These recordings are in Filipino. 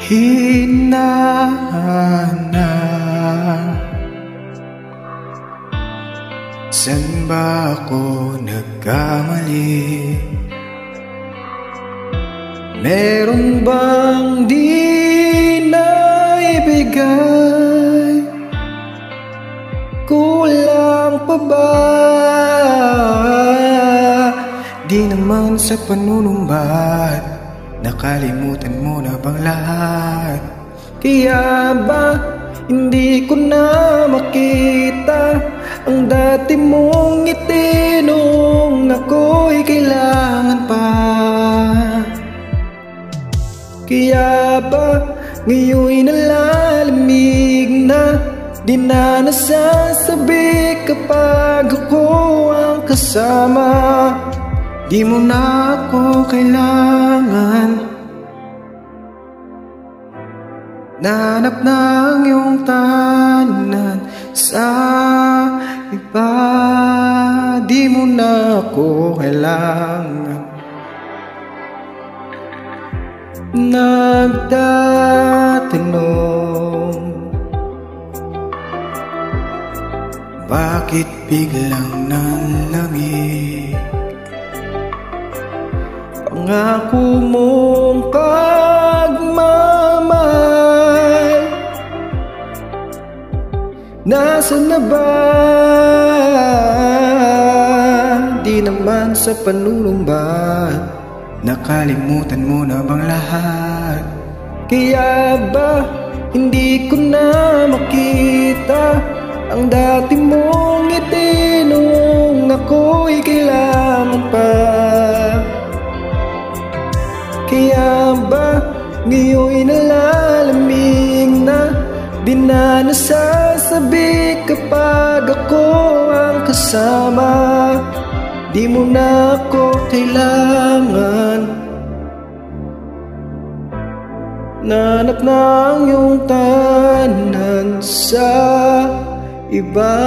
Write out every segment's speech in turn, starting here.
hinahanap. San ba ako nagkamali? Meron bang di naibigay? Kulang pa ba? Di naman sa panunumbat, nakalimutan mo na bang lahat? Kaya ba hindi ko na makita ang dati mong ngiti nung ako'y kailangan pa? Kaya ba ngayon'y nalalamig na, di na nasasabi kapag ako ang kasama? Di mo na ako kailangan, nanap ng iyong tahanan sa iba. Di mo na ako kailangan. Nagtatanong, bakit biglang nanlamig? Pangako mong pagmamahal, nasaan na ba? Di naman sa panunumbat, nakalimutan mo na bang lahat? Kaya ba hindi ko na makita ang dati mong ngiti nung ako'y kailangan pa? Kaya ba ngayon'y nalalamig na, di na nasasabi kapag ako ang kasama? Di mo na ako kailangan, nanap ng iyong tahanan sa iba.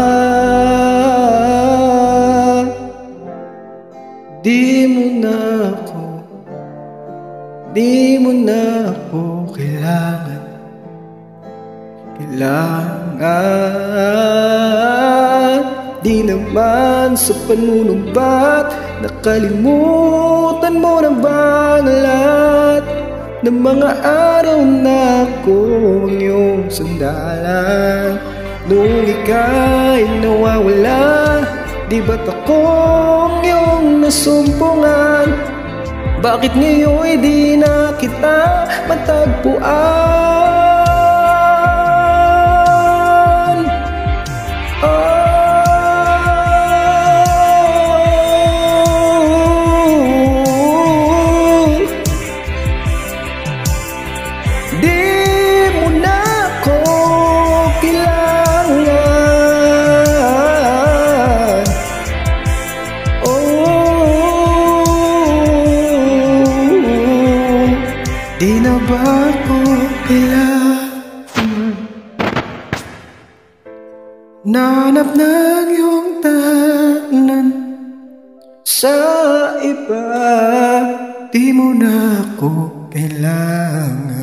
Di mo na ako, di mo na ako kailangan, kailangan. Di naman sa panunumbat, nakalimutan mo na ba ang lahat ng mga araw na ako ang iyong sandalan? Nung ika'y nawawala, di ba't ako ang iyong nasumpungan? Bakit ngayon'y di na kita matagpuan? Di na ba ako kailangan, nanap ng iyong tahanan sa iba? Di mo na ako kailangan.